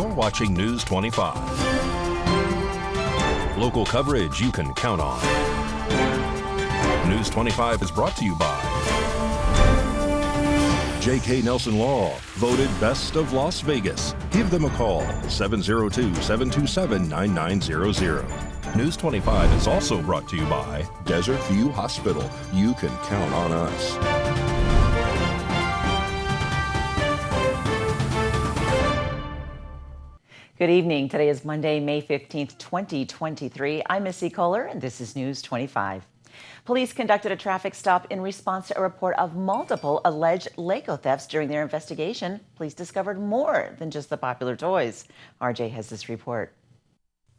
You're watching News 25. Local coverage you can count on. News 25 is brought to you by J.K. Nelson Law, voted Best of Las Vegas. Give them a call, 702-727-9900. News 25 is also brought to you by Desert View Hospital. You can count on us. Good evening. Today is Monday, May 15th, 2023. I'm Missy Kohler, and this is News 25. Police conducted a traffic stop in response to a report of multiple alleged Lego thefts. During their investigation, police discovered more than just the popular toys. RJ has this report.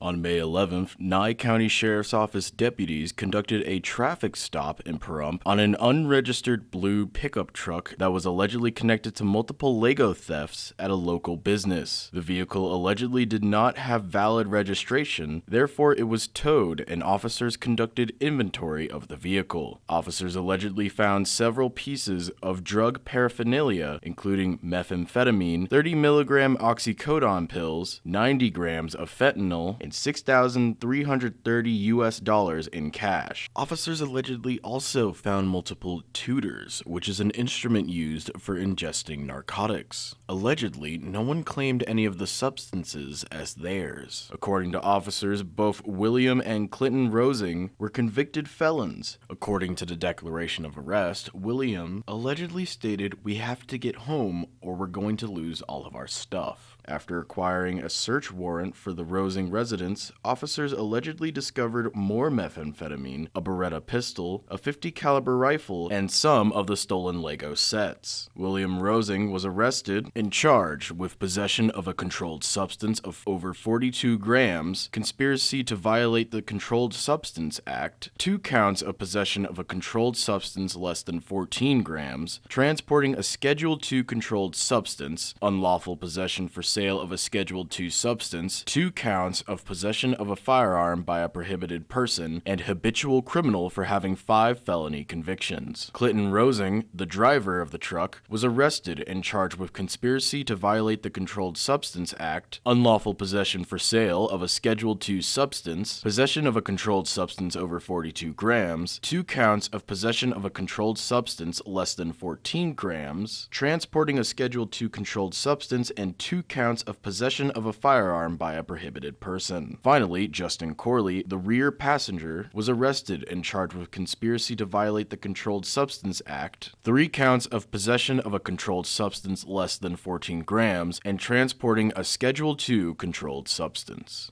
On May 11th, Nye County Sheriff's Office deputies conducted a traffic stop in Pahrump on an unregistered blue pickup truck that was allegedly connected to multiple Lego thefts at a local business. The vehicle allegedly did not have valid registration, therefore it was towed, and officers conducted inventory of the vehicle. Officers allegedly found several pieces of drug paraphernalia, including methamphetamine, 30 milligram oxycodone pills, 90 grams of fentanyl, and $6,330 in cash. Officers allegedly also found multiple tutors, which is an instrument used for ingesting narcotics. Allegedly, no one claimed any of the substances as theirs. According to officers, both William and Clinton Rosing were convicted felons. According to the declaration of arrest, William allegedly stated, "We have to get home or we're going to lose all of our stuff." After acquiring a search warrant for the Rosing residence, officers allegedly discovered more methamphetamine, a Beretta pistol, a .50 caliber rifle, and some of the stolen Lego sets. William Rosing was arrested and charged with possession of a controlled substance of over 42 grams, conspiracy to violate the Controlled Substance Act, 2 counts of possession of a controlled substance less than 14 grams, transporting a Schedule II controlled substance, unlawful possession for sale of a Schedule II substance, 2 counts of possession of a firearm by a prohibited person, and habitual criminal for having 5 felony convictions. Clinton Rosing, the driver of the truck, was arrested and charged with conspiracy to violate the Controlled Substance Act, unlawful possession for sale of a Schedule II substance, possession of a controlled substance over 42 grams, 2 counts of possession of a controlled substance less than 14 grams, transporting a Schedule II controlled substance, and 2 counts of possession of a firearm by a prohibited person. Finally, Justin Corley, the rear passenger, was arrested and charged with conspiracy to violate the Controlled Substance Act, 3 counts of possession of a controlled substance less than 14 grams, and transporting a Schedule II controlled substance.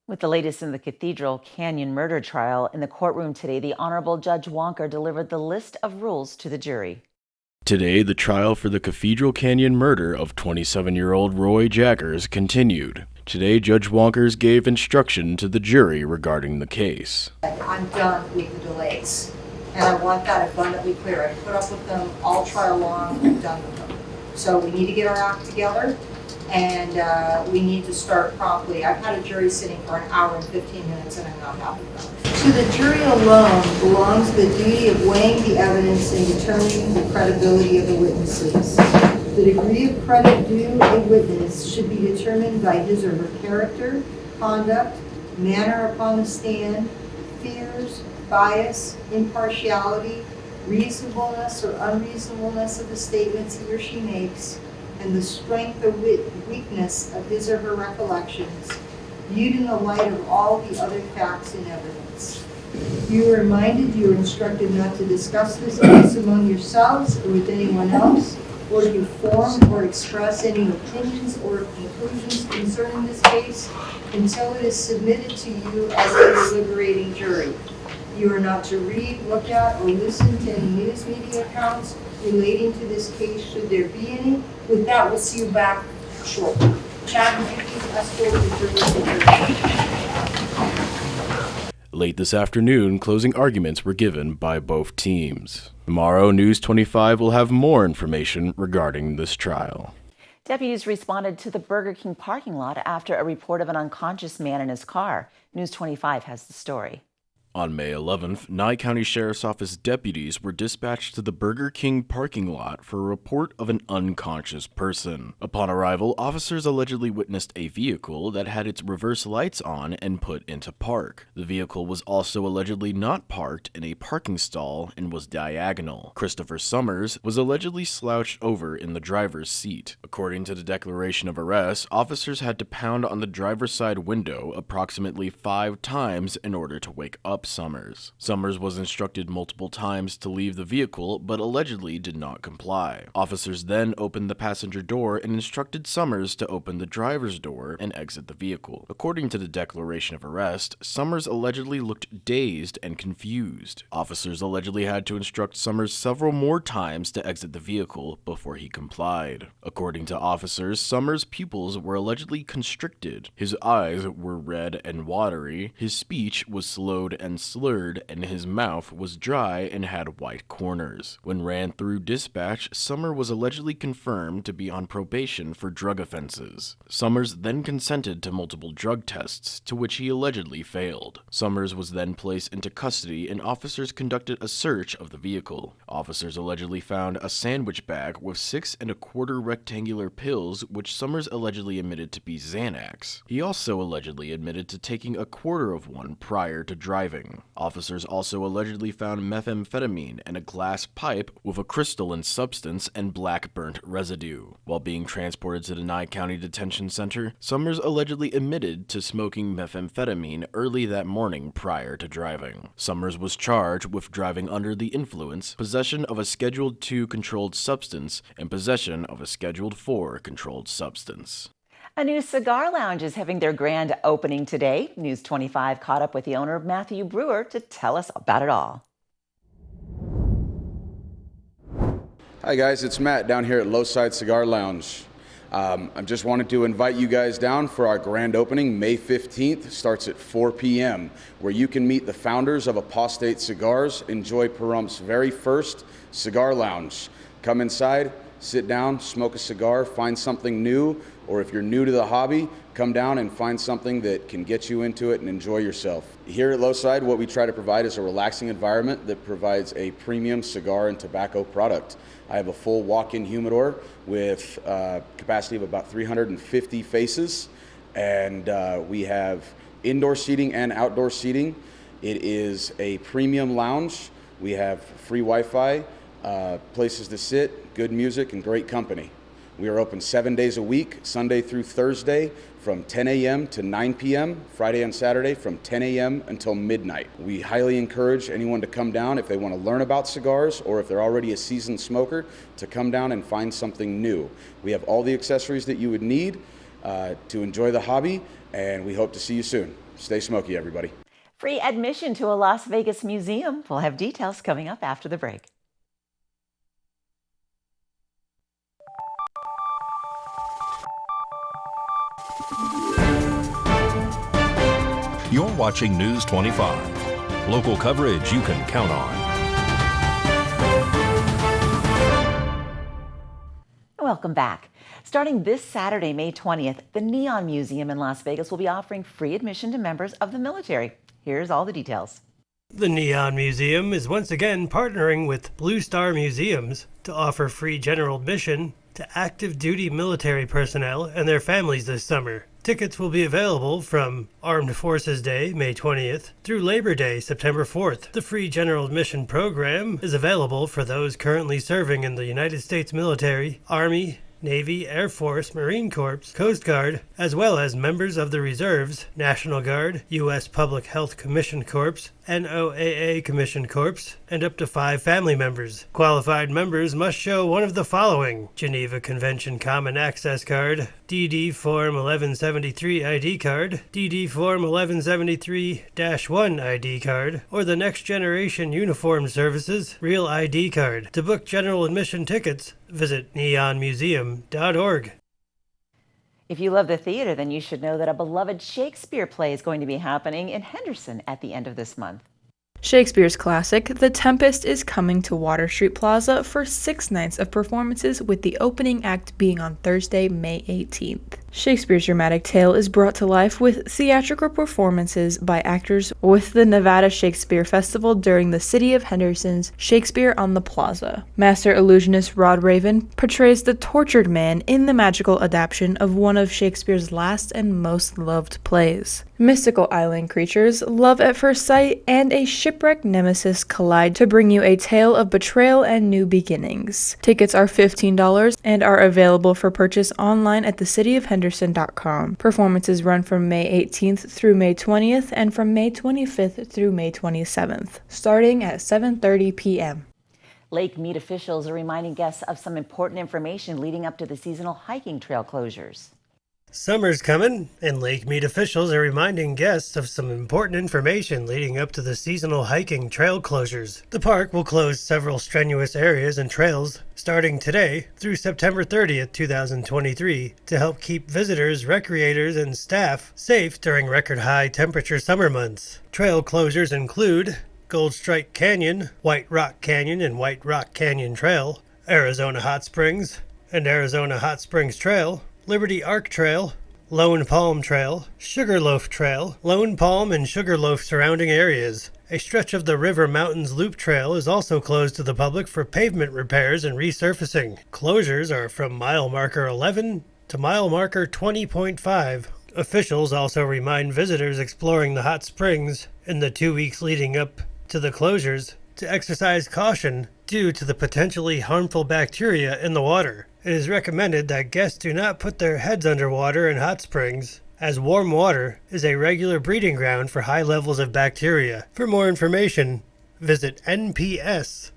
With the latest in the Cathedral Canyon murder trial, in the courtroom today, the Honorable Judge Wonker delivered the list of rules to the jury. Today, the trial for the Cathedral Canyon murder of 27-year-old Roy Jaggers continued. Today, Judge Wonkers gave instruction to the jury regarding the case. I'm done with the delays, and I want that abundantly clear. I put up with them all trial long. I'm done with them. So we need to get our act together, and we need to start promptly. I've had a jury sitting for an hour and 15 minutes, and I'm not happy about it. To the jury alone belongs the duty of weighing the evidence and determining the credibility of the witnesses. The degree of credit due a witness should be determined by his or her character, conduct, manner upon the stand, fears, bias, impartiality, reasonableness or unreasonableness of the statements he or she makes, and the strength or weakness of his or her recollections, viewed in the light of all the other facts and evidence. You are reminded, you are instructed not to discuss this case among yourselves or with anyone else, or to form or express any opinions or conclusions concerning this case until it is submitted to you as a deliberating jury. You are not to read, look at, or listen to any news media accounts relating to this case, should there be any. With that, we'll see you back shortly. Chad, would you please escort the jury to the Late this afternoon, closing arguments were given by both teams. Tomorrow, News 25 will have more information regarding this trial. Deputies responded to the Burger King parking lot after a report of an unconscious man in his car. News 25 has the story. On May 11th, Nye County Sheriff's Office deputies were dispatched to the Burger King parking lot for a report of an unconscious person. Upon arrival, officers allegedly witnessed a vehicle that had its reverse lights on and put into park. The vehicle was also allegedly not parked in a parking stall and was diagonal. Christopher Summers was allegedly slouched over in the driver's seat. According to the declaration of arrest, officers had to pound on the driver's side window approximately 5 times in order to wake up Summers. Summers was instructed multiple times to leave the vehicle, but allegedly did not comply. Officers then opened the passenger door and instructed Summers to open the driver's door and exit the vehicle. According to the declaration of arrest, Summers allegedly looked dazed and confused. Officers allegedly had to instruct Summers several more times to exit the vehicle before he complied. According to officers, Summers' pupils were allegedly constricted. His eyes were red and watery, his speech was slowed and slurred, and his mouth was dry and had white corners. When ran through dispatch, Summers was allegedly confirmed to be on probation for drug offenses. Summers then consented to multiple drug tests, to which he allegedly failed. Summers was then placed into custody and officers conducted a search of the vehicle. Officers allegedly found a sandwich bag with 6 1/4 rectangular pills, which Summers allegedly admitted to be Xanax. He also allegedly admitted to taking a quarter of one prior to driving. Officers also allegedly found methamphetamine and a glass pipe with a crystalline substance and black burnt residue. While being transported to the Nye County Detention Center, Summers allegedly admitted to smoking methamphetamine early that morning prior to driving. Summers was charged with driving under the influence, possession of a Schedule II controlled substance, and possession of a Schedule IV controlled substance. A new cigar lounge is having their grand opening today. News 25 caught up with the owner, Matthew Brewer, to tell us about it all. Hi guys, it's Matt down here at Lowside Cigar Lounge. I just wanted to invite you guys down for our grand opening May 15th. Starts at 4 p.m. where you can meet the founders of Apostate Cigars, enjoy Pahrumph's very first cigar lounge. Come inside, sit down, smoke a cigar, find something new, or if you're new to the hobby, come down and find something that can get you into it and enjoy yourself. Here at Lowside, what we try to provide is a relaxing environment that provides a premium cigar and tobacco product. I have a full walk-in humidor with a capacity of about 350 faces, and we have indoor seating and outdoor seating. It is a premium lounge. We have free Wi-Fi, places to sit, good music, and great company. We are open 7 days a week, Sunday through Thursday, from 10 a.m. to 9 p.m., Friday and Saturday from 10 a.m. until midnight. We highly encourage anyone to come down if they want to learn about cigars or if they're already a seasoned smoker to come down and find something new. We have all the accessories that you would need to enjoy the hobby, and we hope to see you soon. Stay smoky, everybody. Free admission to a Las Vegas museum. We'll have details coming up after the break. You're watching News 25. Local coverage you can count on. Welcome back. Starting this Saturday, May 20th, the Neon Museum in Las Vegas will be offering free admission to members of the military. Here's all the details. The Neon Museum is once again partnering with Blue Star Museums to offer free general admission to active duty military personnel and their families this summer. Tickets will be available from Armed Forces Day, May 20th, through Labor Day, September 4th. The free general admission program is available for those currently serving in the United States military, Army, Navy, Air Force, Marine Corps, Coast Guard, as well as members of the Reserves, National Guard, U.S. Public Health Commission Corps, NOAA Commission Corps, and up to 5 family members. Qualified members must show one of the following: Geneva Convention Common Access Card, DD Form 1173 ID card, DD Form 1173-1 ID card, or the Next Generation Uniformed Services Real ID card. To book general admission tickets, visit neonmuseum.org. If you love the theater, then you should know that a beloved Shakespeare play is going to be happening in Henderson at the end of this month. Shakespeare's classic, The Tempest, is coming to Water Street Plaza for 6 nights of performances, with the opening act being on Thursday, May 18th. Shakespeare's dramatic tale is brought to life with theatrical performances by actors with the Nevada Shakespeare Festival during the City of Henderson's Shakespeare on the Plaza. Master illusionist Rod Raven portrays the tortured man in the magical adaptation of one of Shakespeare's last and most loved plays. Mystical island creatures, love at first sight, and a shipwrecked nemesis collide to bring you a tale of betrayal and new beginnings. Tickets are $15 and are available for purchase online at thecityofhenderson.com. Performances run from May 18th through May 20th and from May 25th through May 27th, starting at 7:30 p.m. Lake Mead officials are reminding guests of some important information leading up to the seasonal hiking trail closures. Summer's coming, and Lake Mead officials are reminding guests of some important information leading up to the seasonal hiking trail closures. The park will close several strenuous areas and trails starting today through September 30th, 2023 to help keep visitors, recreators, and staff safe during record-high temperature summer months. Trail closures include Gold Strike Canyon, White Rock Canyon and White Rock Canyon Trail, Arizona Hot Springs and Arizona Hot Springs Trail, Liberty Arc Trail, Lone Palm Trail, Sugarloaf Trail, Lone Palm and Sugarloaf surrounding areas. A stretch of the River Mountains Loop Trail is also closed to the public for pavement repairs and resurfacing. Closures are from mile marker 11 to mile marker 20.5. Officials also remind visitors exploring the hot springs in the 2 weeks leading up to the closures to exercise caution due to the potentially harmful bacteria in the water. It is recommended that guests do not put their heads underwater in hot springs, as warm water is a regular breeding ground for high levels of bacteria. For more information, visit nps.gov.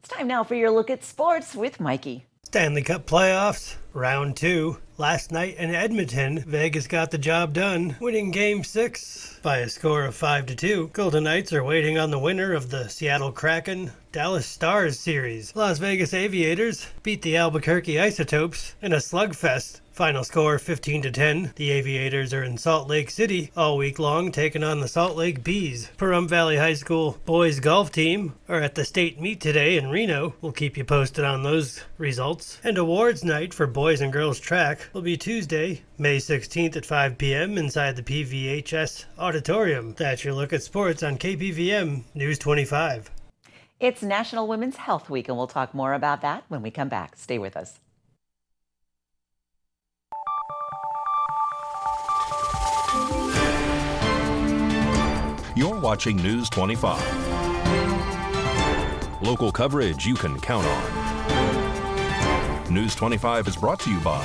It's time now for your look at sports with Mikey. Stanley Cup playoffs, round 2. Last night in Edmonton, Vegas got the job done, winning Game 6 by a score of 5-2. Golden Knights are waiting on the winner of the Seattle Kraken Dallas Stars series. Las Vegas Aviators beat the Albuquerque Isotopes in a slugfest. Final score 15-10. The Aviators are in Salt Lake City all week long, taking on the Salt Lake Bees. Pahrump Valley High School boys golf team are at the state meet today in Reno. We'll keep you posted on those results. And awards night for boys and girls track will be Tuesday, May 16th at 5 p.m. inside the PVHS Auditorium. That's your look at sports on KPVM News 25. It's National Women's Health Week, and we'll talk more about that when we come back. Stay with us. You're watching News 25. Local coverage you can count on. News 25 is brought to you by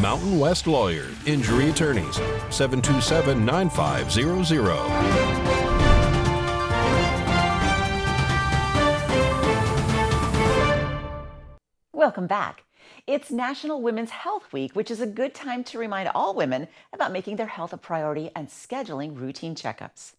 Mountain West Lawyer, Injury Attorneys, 727-9500. Welcome back. It's National Women's Health Week, which is a good time to remind all women about making their health a priority and scheduling routine checkups.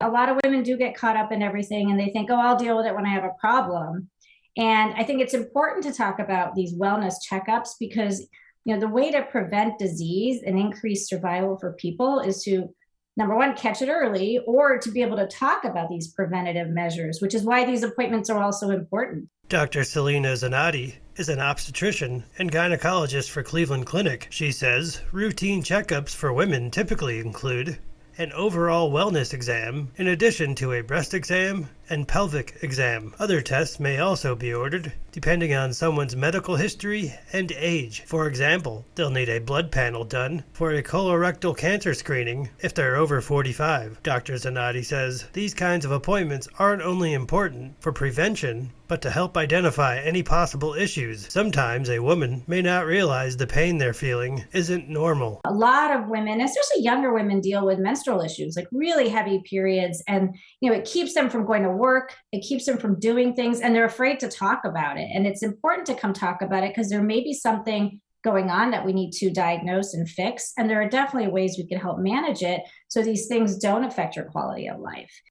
A lot of women do get caught up in everything and they think, oh, I'll deal with it when I have a problem. And I think it's important to talk about these wellness checkups because, you know, the way to prevent disease and increase survival for people is to, number one, catch it early, or to be able to talk about these preventative measures, which is why these appointments are also important. Dr. Selena Zanotti is an obstetrician and gynecologist for Cleveland Clinic. She says routine checkups for women typically include an overall wellness exam, in addition to a breast exam and pelvic exam. Other tests may also be ordered, depending on someone's medical history and age. For example, they'll need a blood panel done for a colorectal cancer screening if they're over 45. Dr. Zanotti says these kinds of appointments aren't only important for prevention, but to help identify any possible issues. Sometimes a woman may not realize the pain they're feeling isn't normal. A lot of women, especially younger women, deal with menstrual issues, like really heavy periods. And, you know, it keeps them from going to work. It keeps them from doing things, and they're afraid to talk about it. And it's important to come talk about it because there may be something going on that we need to diagnose and fix. And there are definitely ways we can help manage it so these things don't affect your quality of life.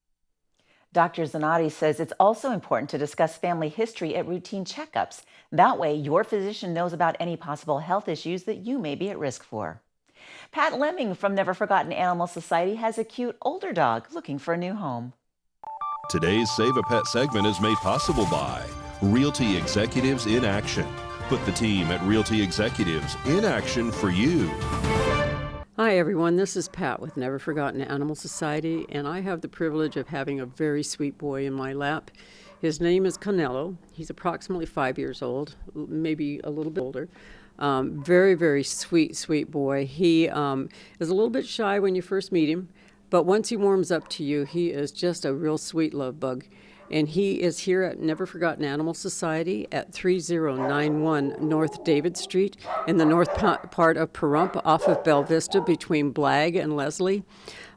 Dr. Zanotti says it's also important to discuss family history at routine checkups. That way, your physician knows about any possible health issues that you may be at risk for. Pat Lemming from Never Forgotten Animal Society has a cute older dog looking for a new home. Today's Save a Pet segment is made possible by Realty Executives in Action. Put the team at Realty Executives in action for you. Hi everyone, this is Pat with Never Forgotten Animal Society, and I have the privilege of having a very sweet boy in my lap. His name is Canelo. He's approximately 5 years old, maybe a little bit older. Very, very sweet boy. He is a little bit shy when you first meet him, but once he warms up to you, he is just a real sweet love bug. And he is here at Never Forgotten Animal Society at 3091 North David Street in the north part of Pahrump off of Belle Vista between Blag and Leslie.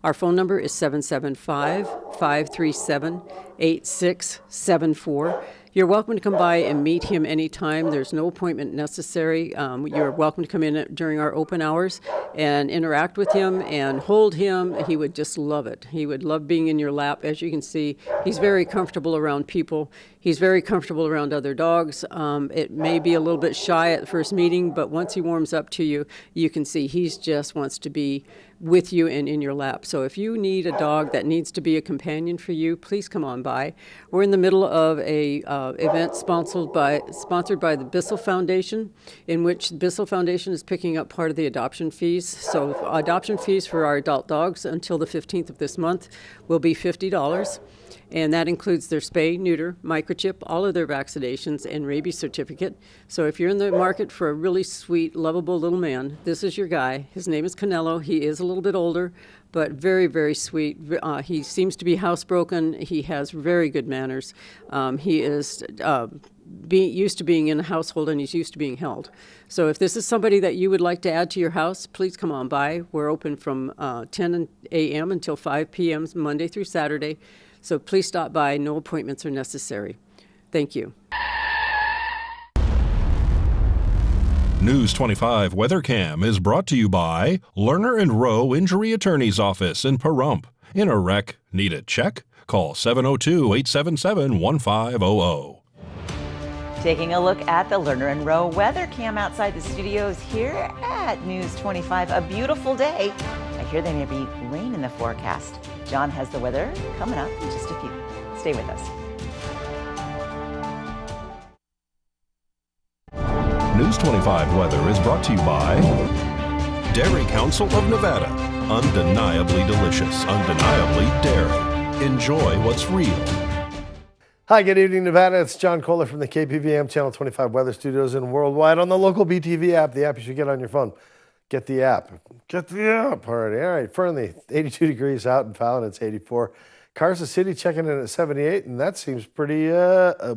Our phone number is 775-537-8674. You're welcome to come by and meet him anytime. There's no appointment necessary. You're welcome to come in during our open hours and interact with him and hold him. He would just love it. He would love being in your lap. As you can see, he's very comfortable around people. He's very comfortable around other dogs. It may be a little bit shy at the first meeting, but once he warms up to you, you can see he just wants to be with you and in your lap. So if you need a dog that needs to be a companion for you, please come on by. We're in the middle of a event sponsored by the Bissell Foundation, in which the Bissell Foundation is picking up part of the adoption fees. So adoption fees for our adult dogs until the 15th of this month will be $50. And that includes their spay, neuter, microchip, all of their vaccinations, and rabies certificate. So if you're in the market for a really sweet, lovable little man, this is your guy. His name is Canelo. He is a little bit older, but very, very sweet. He seems to be housebroken. He has very good manners. He is used to being in a household, and he's used to being held. So if this is somebody that you would like to add to your house, please come on by. We're open from 10 a.m. until 5 p.m. Monday through Saturday. So please stop by. No appointments are necessary. Thank you. News 25 WeatherCam is brought to you by Lerner and Rowe Injury Attorney's Office in Pahrump. In a wreck, need a check? Call 702-877-1500. Taking a look at the Lerner and Rowe weather cam outside the studios here at News 25. A beautiful day. I hear there may be rain in the forecast. John has the weather coming up in just a few. Stay with us. News 25 weather is brought to you by Dairy Council of Nevada. Undeniably delicious, undeniably dairy. Enjoy what's real. Hi, good evening, Nevada. It's John Kohler from the KPVM Channel 25 Weather Studios and worldwide on the local BTV app, the app you should get on your phone. Get the app. Get the app already. All right, Fernley, 82 degrees out in Fallon. It's 84. Carson City checking in at 78, and that seems pretty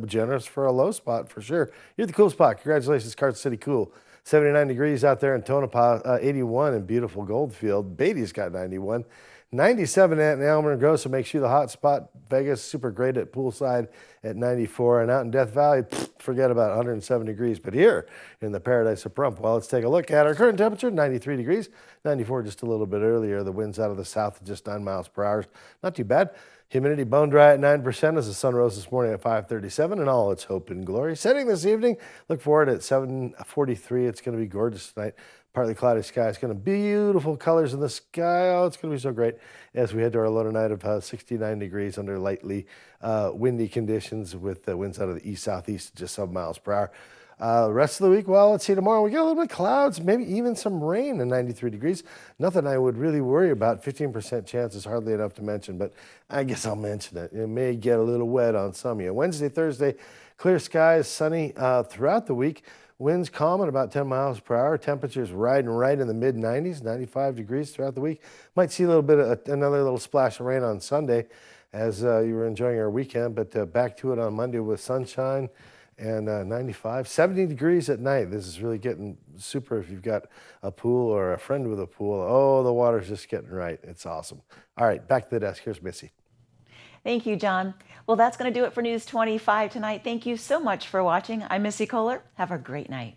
generous for a low spot for sure. You're the cool spot. Congratulations, Carson City cool. 79 degrees out there in Tonopah, 81 in beautiful Goldfield. Beatty's got 91. 97 at Almagrove, so makes you the hot spot. Vegas, super great at poolside at 94. And out in Death Valley, forget about 107 degrees. But here in the paradise of Pahrump, well, let's take a look at our current temperature, 93 degrees. 94 just a little bit earlier. The wind's out of the south at just 9 miles per hour. Not too bad. Humidity bone dry at 9% as the sun rose this morning at 5:37, and all its hope and glory. Setting this evening, look forward at 7:43. It's going to be gorgeous tonight. Partly cloudy sky. It's going to be beautiful colors in the sky. Oh, it's going to be so great as we head to our low tonight of 69 degrees under lightly windy conditions with the winds out of the east-southeast at just 7 miles per hour. The rest of the week, well, let's see tomorrow. We got a little bit of clouds, maybe even some rain at 93 degrees. Nothing I would really worry about. 15% chance is hardly enough to mention, but I guess I'll mention it. It may get a little wet on some of you. Wednesday, Thursday, clear skies, sunny throughout the week. Winds calm at about 10 miles per hour. Temperatures riding right in the mid-90s, 95 degrees throughout the week. Might see a little bit of another little splash of rain on Sunday as you were enjoying our weekend, but back to it on Monday with sunshine and 95, 70 degrees at night. This is really getting super if you've got a pool or a friend with a pool. Oh, the water's just getting right. It's awesome. All right, back to the desk. Here's Missy. Thank you, John. Well, that's going to do it for News 25 tonight. Thank you so much for watching. I'm Missy Kohler. Have a great night.